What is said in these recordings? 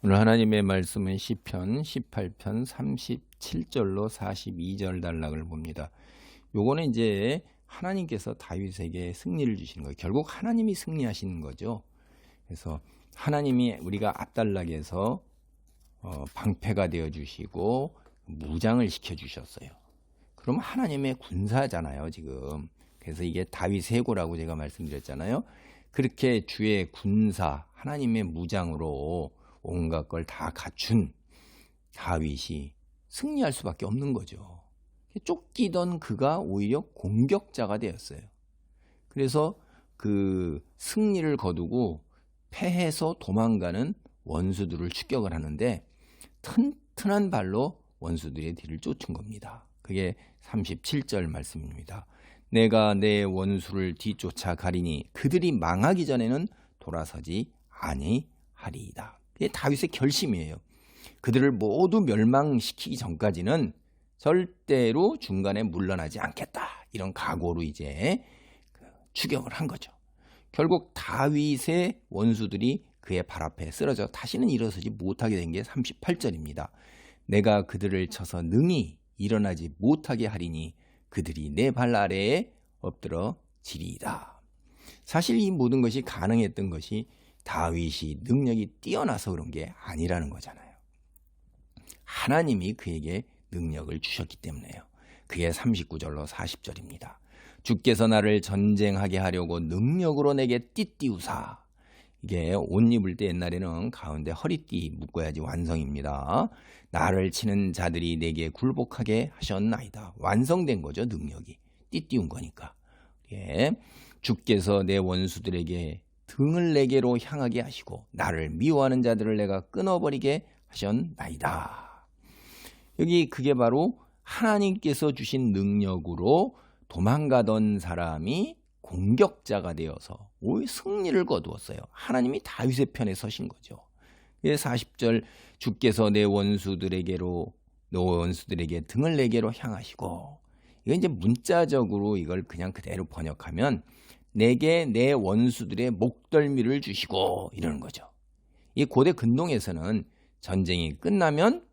오늘 하나님의 말씀은 시편 18편 37절로 42절 단락을 봅니다. 요거는 이제 하나님께서 다윗에게 승리를 주시는 거예요. 결국 하나님이 승리하시는 거죠. 그래서 하나님이 우리가 앞단락에서 방패가 되어 주시고 무장을 시켜 주셨어요. 그럼 하나님의 군사잖아요, 지금. 그래서 이게 다윗의 해고라고 제가 말씀드렸잖아요. 그렇게 주의 군사, 하나님의 무장으로 온갖 걸 다 갖춘 다윗이 승리할 수밖에 없는 거죠. 쫓기던 그가 오히려 공격자가 되었어요. 그래서 그 승리를 거두고 패해서 도망가는 원수들을 추격을 하는데 튼튼한 발로 원수들의 뒤를 쫓은 겁니다. 그게 37절 말씀입니다. 내가 내 원수를 뒤쫓아 가리니 그들이 망하기 전에는 돌아서지 아니하리이다. 이게 다윗의 결심이에요. 그들을 모두 멸망시키기 전까지는 절대로 중간에 물러나지 않겠다. 이런 각오로 이제 추격을 한 거죠. 결국 다윗의 원수들이 그의 발 앞에 쓰러져 다시는 일어서지 못하게 된 게 38절입니다. 내가 그들을 쳐서 능히 일어나지 못하게 하리니 그들이 내 발 아래에 엎드러 지리이다. 사실 이 모든 것이 가능했던 것이 다윗이 능력이 뛰어나서 그런 게 아니라는 거잖아요. 하나님이 그에게 능력을 주셨기 때문에요. 그게 39절로 40절입니다. 주께서 나를 전쟁하게 하려고 능력으로 내게 띠띠우사. 이게 옷 입을 때 옛날에는 가운데 허리띠 묶어야지 완성입니다. 나를 치는 자들이 내게 굴복하게 하셨나이다. 완성된 거죠, 능력이. 띠띠운 거니까. 예. 주께서 내 원수들에게 등을 내게로 향하게 하시고 나를 미워하는 자들을 내가 끊어버리게 하셨나이다. 여기 그게 바로 하나님께서 주신 능력으로 도망가던 사람이 공격자가 되어서 오히려 승리를 거두었어요. 하나님이 다윗의 편에 서신 거죠. 40절 주께서 내 원수들에게 등을 내게로 향하시고, 이거 이제 문자적으로 이걸 그냥 그대로 번역하면 내게 내 원수들의 목덜미를 주시고 이러는 거죠. 이 고대 근동에서는 전쟁이 끝나면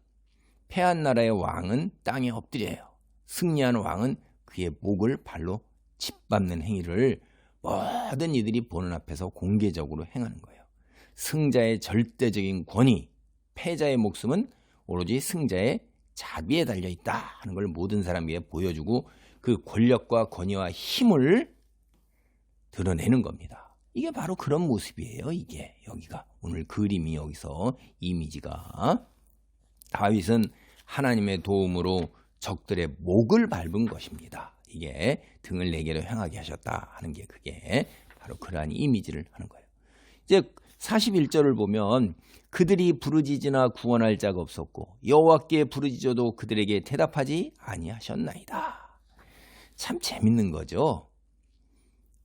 패한 나라의 왕은 땅에 엎드려요. 승리한 왕은 그의 목을 발로 짓밟는 행위를 모든 이들이 보는 앞에서 공개적으로 행하는 거예요. 승자의 절대적인 권위, 패자의 목숨은 오로지 승자의 자비에 달려있다 하는 걸 모든 사람 위에 보여주고 그 권력과 권위와 힘을 드러내는 겁니다. 이게 바로 그런 모습이에요. 이게 여기가 오늘 그림이 여기서 이미지가 다윗은 하나님의 도움으로 적들의 목을 밟은 것입니다. 이게 등을 내게로 향하게 하셨다 하는 게 그게 바로 그러한 이미지를 하는 거예요. 이제 41절을 보면 그들이 부르짖으나 구원할 자가 없었고 여호와께 부르짖어도 그들에게 대답하지 아니하셨나이다. 참 재밌는 거죠.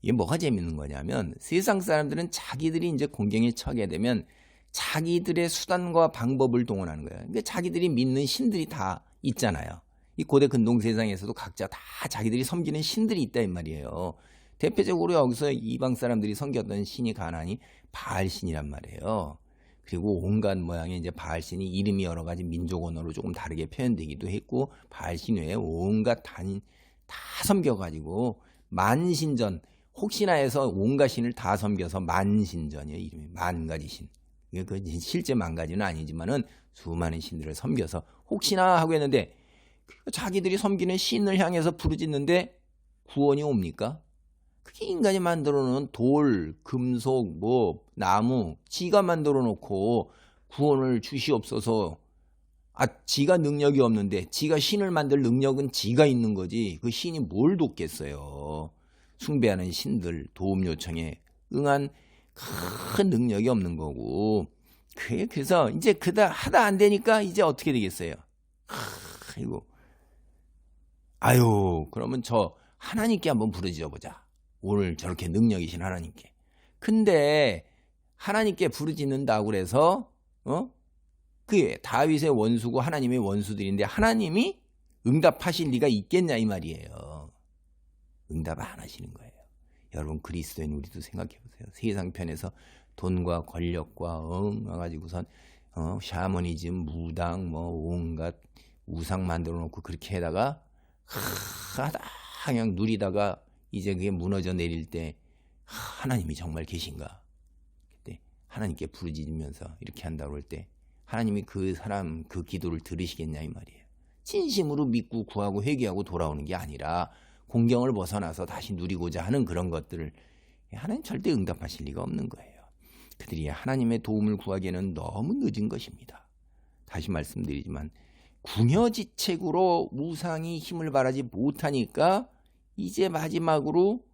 이게 뭐가 재밌는 거냐면 세상 사람들은 자기들이 이제 공경에 처하게 되면 자기들의 수단과 방법을 동원하는 거예요. 그러니까 자기들이 믿는 신들이 다 있잖아요. 이 고대 근동 세상에서도 각자 다 자기들이 섬기는 신들이 있다 이 말이에요. 대표적으로 여기서 이방 사람들이 섬겼던 신이 가나안이 바알신이란 말이에요. 그리고 온갖 모양의 이제 바알신이 이름이 여러 가지 민족 언어로 조금 다르게 표현되기도 했고 바알신 외에 온갖 단인 다 섬겨가지고 만신전 혹시나 해서 온갖 신을 다 섬겨서 만신전이에요. 이름이 만가지 신. 그 실제 만가지는 아니지만은 수많은 신들을 섬겨서 혹시나 하고 했는데 자기들이 섬기는 신을 향해서 부르짖는데 구원이 옵니까? 그게 인간이 만들어 놓은 돌, 금속, 나무, 지가 만들어 놓고 구원을 주시옵소서. 지가 능력이 없는데 지가 신을 만들 능력은 지가 있는 거지. 그 신이 뭘 돕겠어요. 숭배하는 신들 도움 요청에 응한 큰 능력이 없는 거고. 그래서 이제 하다 안 되니까 이제 어떻게 되겠어요? 그러면 저 하나님께 한번 부르짖어 보자. 오늘 저렇게 능력이신 하나님께. 근데 하나님께 부르짖는다고 그래서 그 다윗의 원수고 하나님의 원수들인데 하나님이 응답하실 리가 있겠냐 이 말이에요. 응답 안 하시는 거예요. 여러분 그리스도인 우리도 생각해 보세요. 세상 편에서 돈과 권력과 와가지고선 샤머니즘, 무당, 뭐 온갖 우상 만들어 놓고 그렇게 해다가 그냥 누리다가 이제 그게 무너져 내릴 때 하나님이 정말 계신가? 그때 하나님께 부르짖으면서 이렇게 한다고 할 때 하나님이 그 사람 그 기도를 들으시겠냐 이 말이에요. 진심으로 믿고 구하고 회개하고 돌아오는 게 아니라 공경을 벗어나서 다시 누리고자 하는 그런 것들을 하나님 절대 응답하실 리가 없는 거예요. 그들이 하나님의 도움을 구하기에는 너무 늦은 것입니다. 다시 말씀드리지만 궁여지책으로 우상이 힘을 발하지 못하니까 이제 마지막으로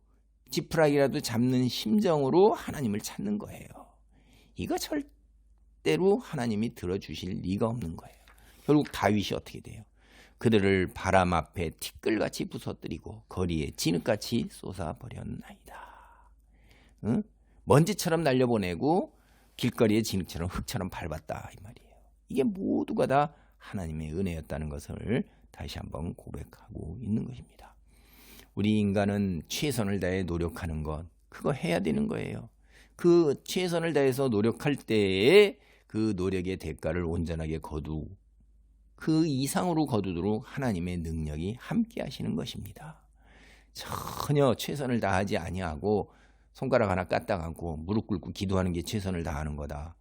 지푸라기라도 잡는 심정으로 하나님을 찾는 거예요. 이거 절대로 하나님이 들어주실 리가 없는 거예요. 결국 다윗이 어떻게 돼요? 그들을 바람 앞에 티끌같이 부서뜨리고 거리에 진흙같이 쏟아버렸나이다. 응? 먼지처럼 날려보내고 길거리에 진흙처럼 흙처럼 밟았다 이 말이에요. 이게 모두가 다 하나님의 은혜였다는 것을 다시 한번 고백하고 있는 것입니다. 우리 인간은 최선을 다해 노력하는 것 그거 해야 되는 거예요. 그 최선을 다해서 노력할 때에 그 노력의 대가를 온전하게 거두고 그 이상으로 거두도록 하나님의 능력이 함께 하시는 것입니다. 전혀 최선을 다하지 아니하고 손가락 하나 까딱하고 무릎 꿇고 기도하는 게 최선을 다하는 거다.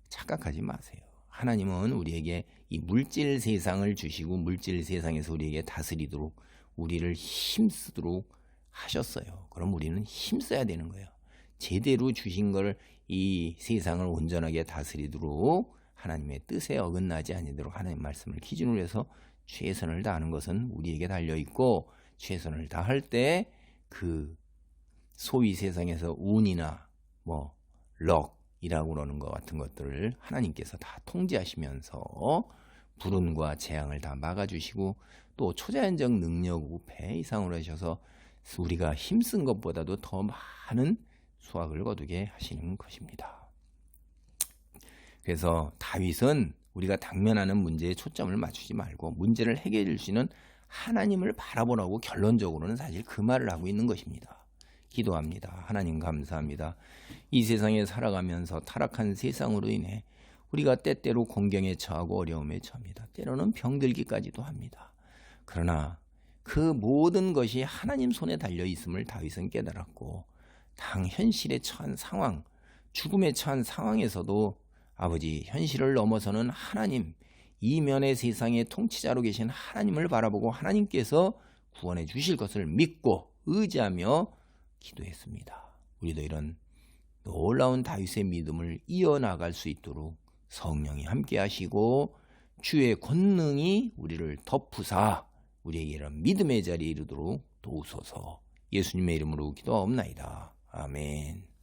착각하지 마세요. 하나님은 우리에게 이 물질 세상을 주시고 물질 세상에서 우리에게 다스리도록 우리를 힘쓰도록 하셨어요. 그럼 우리는 힘써야 되는 거예요. 제대로 주신 걸 이 세상을 온전하게 다스리도록 하나님의 뜻에 어긋나지 아니도록 하나님 말씀을 기준으로 해서 최선을 다하는 것은 우리에게 달려있고 최선을 다할 때 그 소위 세상에서 운이나 뭐 럭이라고 그러는 것 같은 것들을 하나님께서 다 통제하시면서 불운과 재앙을 다 막아주시고 또 초자연적 능력으로 배 이상으로 하셔서 우리가 힘쓴 것보다도 더 많은 수확을 거두게 하시는 것입니다. 그래서 다윗은 우리가 당면하는 문제에 초점을 맞추지 말고 문제를 해결해 주시는 하나님을 바라보라고 결론적으로는 사실 그 말을 하고 있는 것입니다. 기도합니다. 하나님 감사합니다. 이 세상에 살아가면서 타락한 세상으로 인해 우리가 때때로 공경에 처하고 어려움에 처합니다. 때로는 병들기까지도 합니다. 그러나 그 모든 것이 하나님 손에 달려 있음을 다윗은 깨달았고 당 현실에 처한 상황, 죽음에 처한 상황에서도 아버지 현실을 넘어서는 하나님, 이면의 세상의 통치자로 계신 하나님을 바라보고 하나님께서 구원해 주실 것을 믿고 의지하며 기도했습니다. 우리도 이런 놀라운 다윗의 믿음을 이어나갈 수 있도록 성령이 함께 하시고 주의 권능이 우리를 덮으사 우리에게 이런 믿음의 자리에 이르도록 도우소서. 예수님의 이름으로 기도하옵나이다. 아멘.